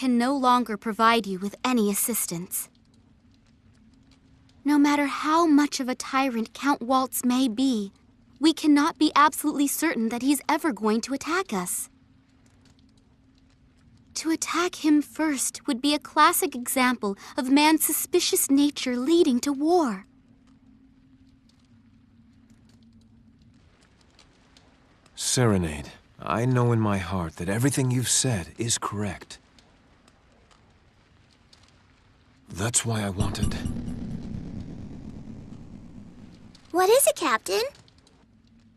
can no longer provide you with any assistance. No matter how much of a tyrant Count Waltz may be, we cannot be absolutely certain that he's ever going to attack us. To attack him first would be a classic example of man's suspicious nature leading to war. Serenade, I know in my heart that everything you've said is correct. That's why I wanted... What is it, Captain?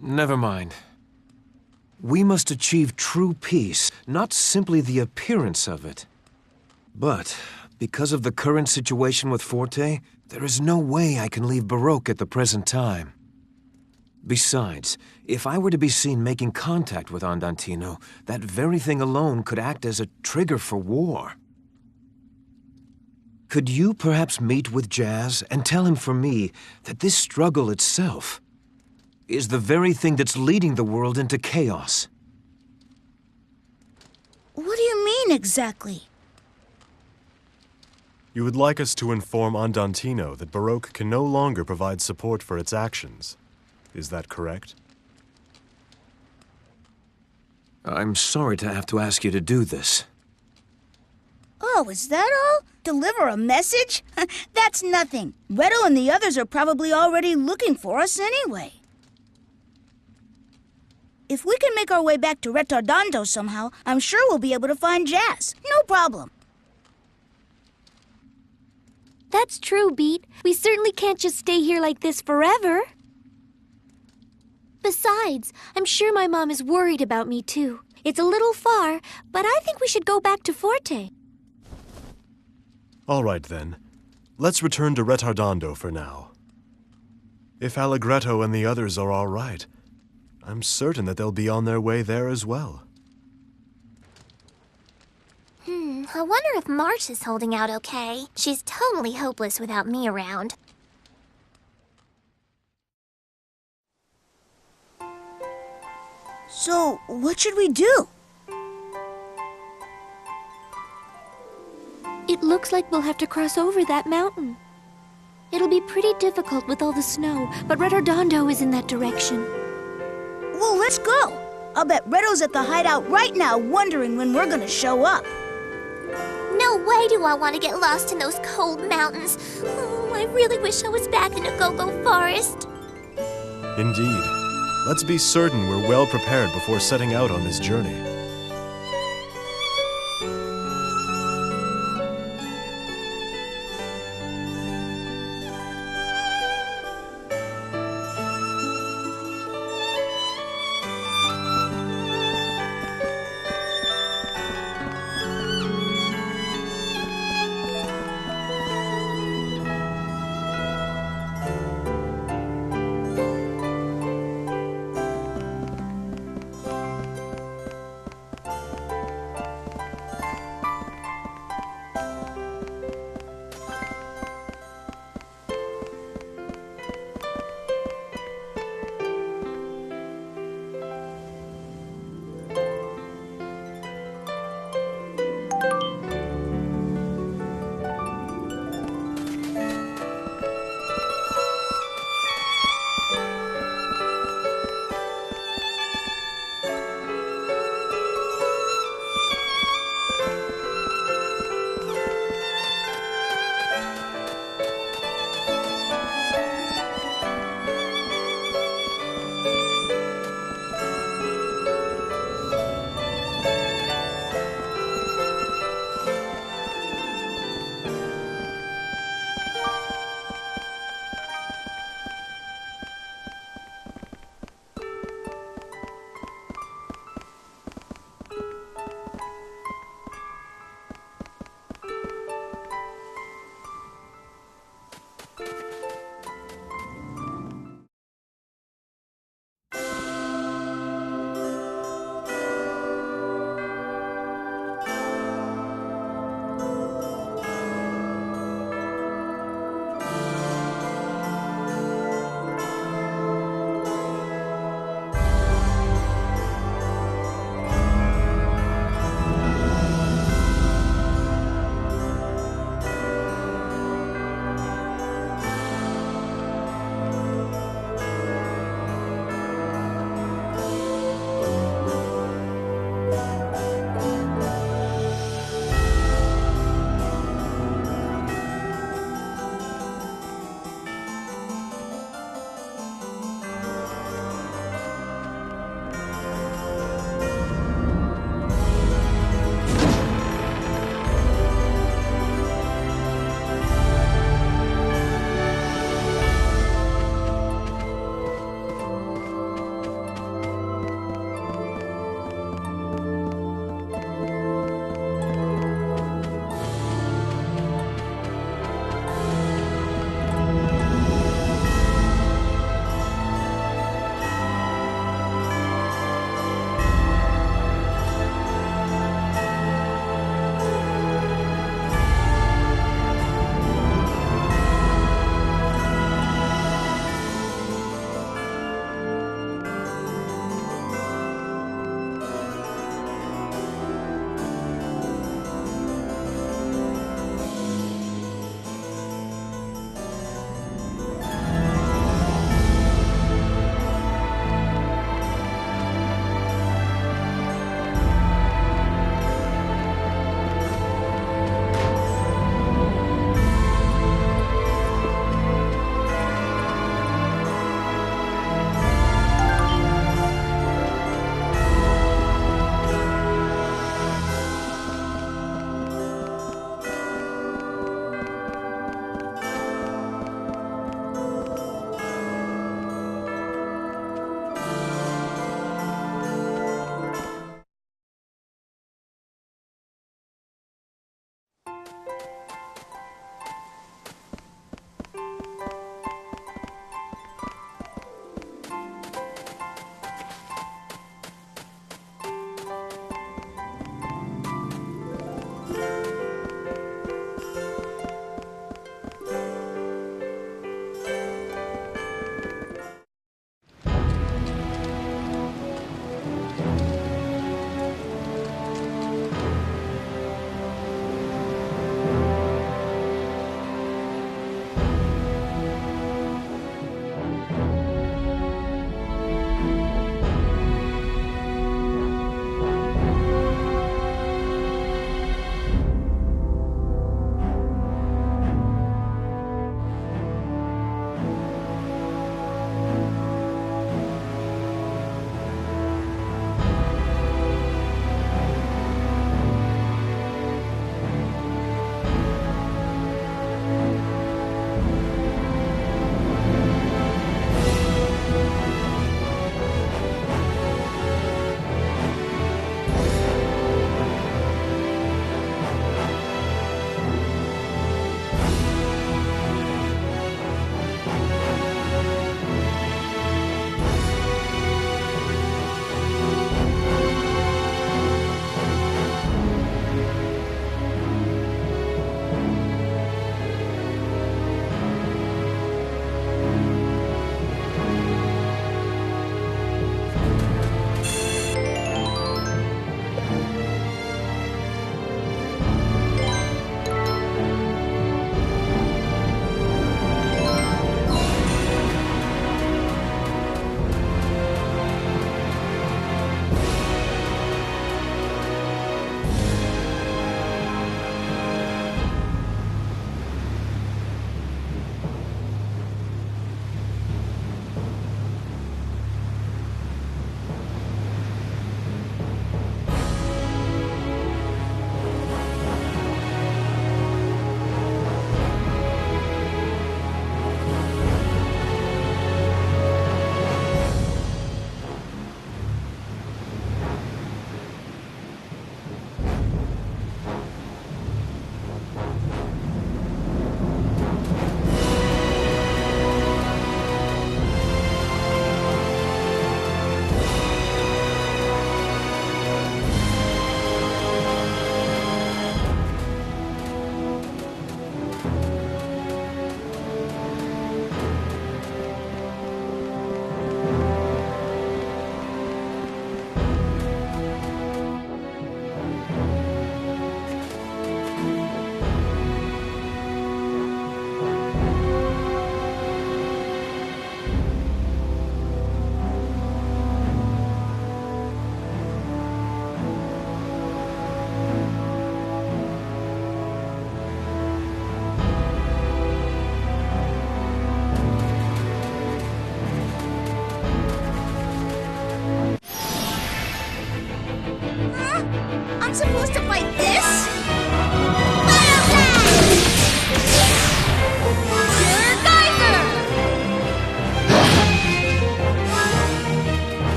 Never mind. We must achieve true peace, not simply the appearance of it. But, because of the current situation with Forte, there is no way I can leave Baroque at the present time. Besides, if I were to be seen making contact with Andantino, that very thing alone could act as a trigger for war. Could you perhaps meet with Jazz and tell him for me that this struggle itself is the very thing that's leading the world into chaos? What do you mean, exactly? You would like us to inform Andantino that Baroque can no longer provide support for its actions. Is that correct? I'm sorry to have to ask you to do this. Oh, is that all? Deliver a message? That's nothing. Reto and the others are probably already looking for us anyway. If we can make our way back to Retardando somehow, I'm sure we'll be able to find Jazz. No problem. That's true, Beat. We certainly can't just stay here like this forever. Besides, I'm sure my mom is worried about me too. It's a little far, but I think we should go back to Forte. All right, then. Let's return to Retardando for now. If Allegretto and the others are all right, I'm certain that they'll be on their way there as well. I wonder if March is holding out okay. She's totally hopeless without me around. So, what should we do? It looks like we'll have to cross over that mountain. It'll be pretty difficult with all the snow, but Retardando is in that direction. Well, let's go. I'll bet Reto's at the hideout right now wondering when we're gonna show up. No way do I want to get lost in those cold mountains. Oh, I really wish I was back in a go-go forest. Indeed. Let's be certain we're well prepared before setting out on this journey.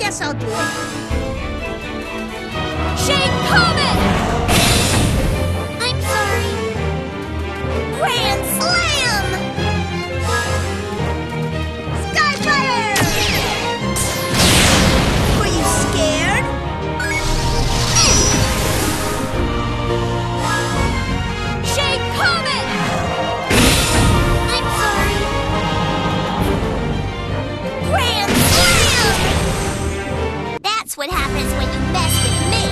guess I'll do it. Shake Comet! I'm sorry. Grand Slam! Skyfire! Were you scared? Shake Comet! I'm sorry. Grand Slam! That's what happens when you mess with me.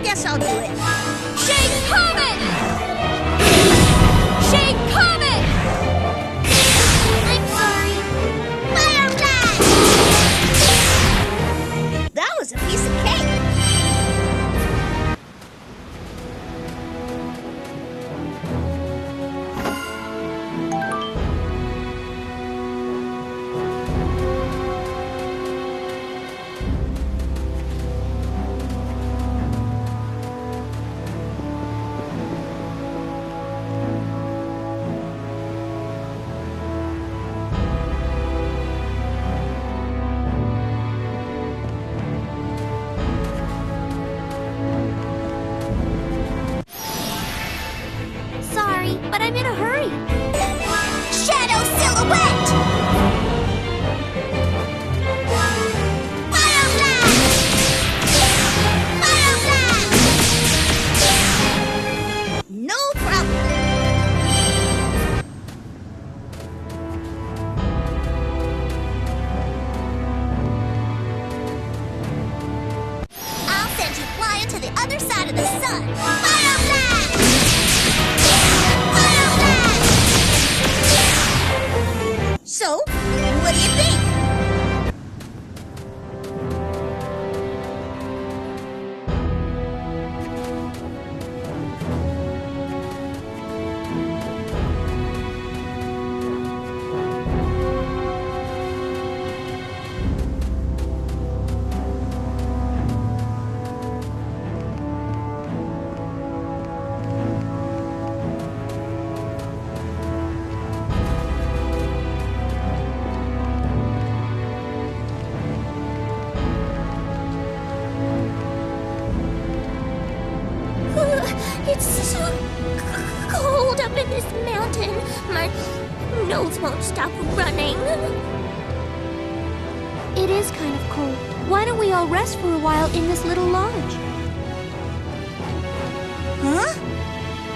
guess I'll do it. Shake Comet! Shake Comet! I'm sorry. Fire Blast! That was a piece of cake. Sorry, but I'm in a hurry. Shadow Silhouette! Fire Blast! Fire Blast! No problem. I'll send you flying to the other side of the sun. Fire Blast! Fire Blast! cold up in this mountain. My nose won't stop running. It is kind of cold. Why don't we all rest for a while in this little lodge? Huh?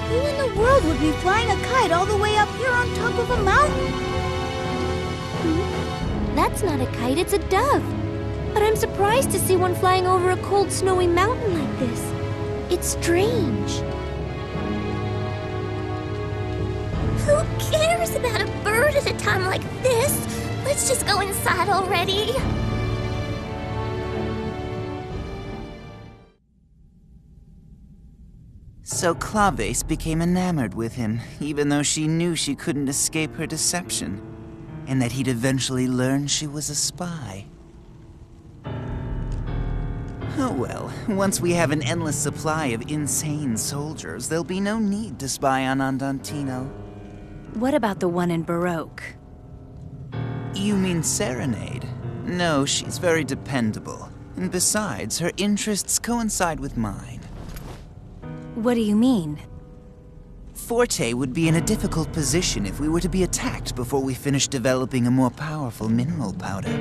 Who in the world would be flying a kite all the way up here on top of a mountain? That's not a kite, it's a dove. But I'm surprised to see one flying over a cold, snowy mountain like this. It's strange. Who cares about a bird at a time like this? Let's just go inside already. So Clawbase became enamored with him, even though she knew she couldn't escape her deception, and that he'd eventually learn she was a spy. Oh well, once we have an endless supply of insane soldiers, there'll be no need to spy on Andantino. What about the one in Baroque? You mean Serenade? No, she's very dependable. And besides, her interests coincide with mine. What do you mean? Forte would be in a difficult position if we were to be attacked before we finish developing a more powerful mineral powder.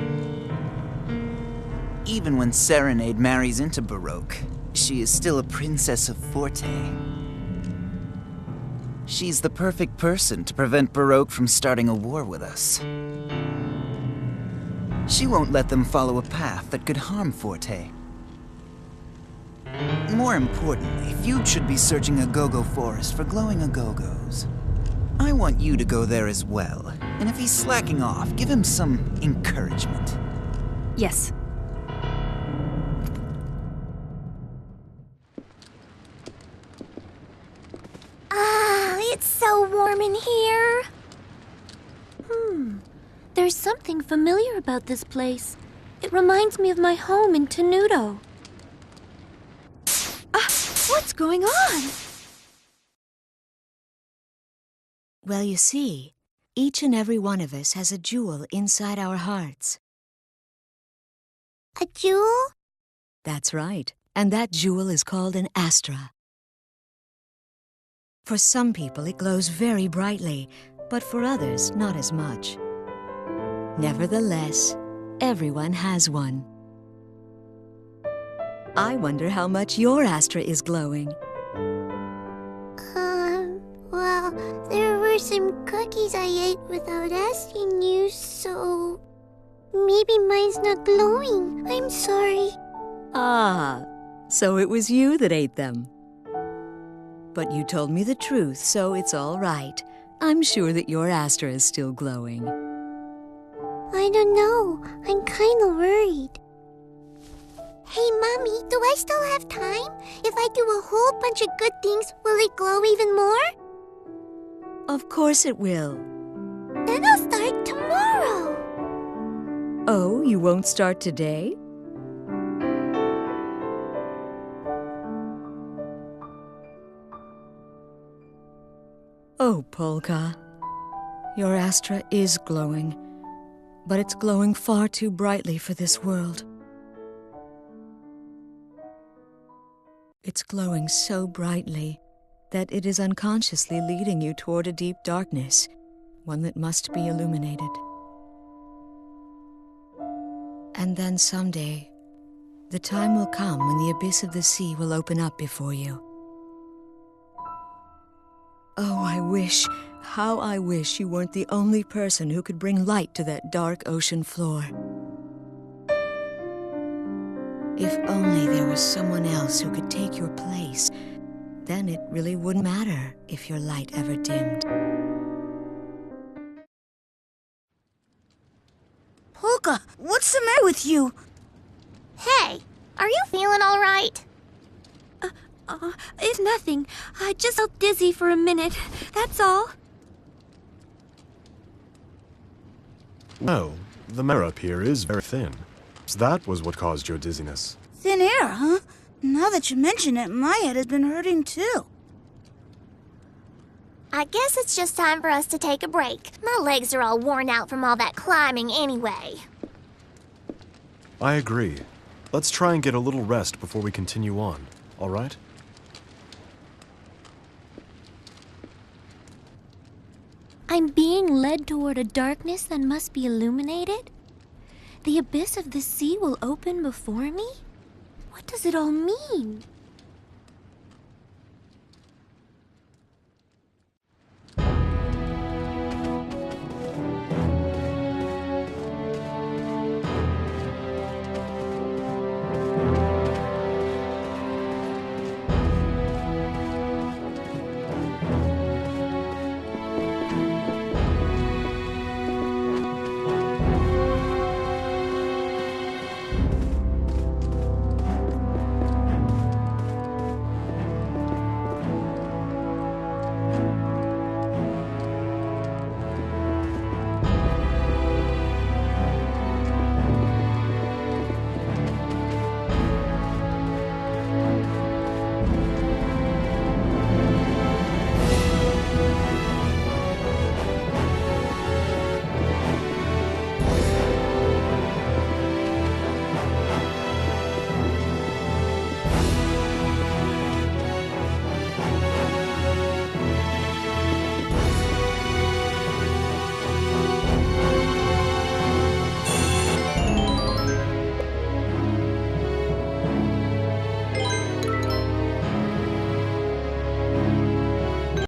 Even when Serenade marries into Baroque, she is still a princess of Forte. She's the perfect person to prevent Baroque from starting a war with us. She won't let them follow a path that could harm Forte. More importantly, Feud should be searching Agogo Forest for glowing Agogos. I want you to go there as well, and if he's slacking off, give him some encouragement. Yes. It's so warm in here. There's something familiar about this place. It reminds me of my home in Tenuto. What's going on? Well, you see, each and every one of us has a jewel inside our hearts. A jewel? That's right. And that jewel is called an astra. For some people, it glows very brightly, but for others, not as much. Nevertheless, everyone has one. I wonder how much your astra is glowing. Well, there were some cookies I ate without asking you, so... maybe mine's not glowing. I'm sorry. Ah, so it was you that ate them. But you told me the truth, so it's all right. I'm sure that your astra is still glowing. I don't know. I'm kind of worried. Hey, Mommy, do I still have time? If I do a whole bunch of good things, will it glow even more? Of course it will. Then I'll start tomorrow. Oh, you won't start today? Oh, Polka. Your astra is glowing, but it's glowing far too brightly for this world. It's glowing so brightly that it is unconsciously leading you toward a deep darkness, one that must be illuminated. And then someday, the time will come when the abyss of the sea will open up before you. Oh, how I wish you weren't the only person who could bring light to that dark ocean floor. If only there was someone else who could take your place, then it really wouldn't matter if your light ever dimmed. Polka, what's the matter with you? Hey, are you feeling all right? It's nothing. I just felt dizzy for a minute. That's all. No, the air up here is very thin. So that was what caused your dizziness. Thin air, huh? Now that you mention it, my head has been hurting too. I guess it's just time for us to take a break. My legs are all worn out from all that climbing anyway. I agree. Let's try and get a little rest before we continue on, all right? I'm being led toward a darkness that must be illuminated? The abyss of the sea will open before me? What does it all mean?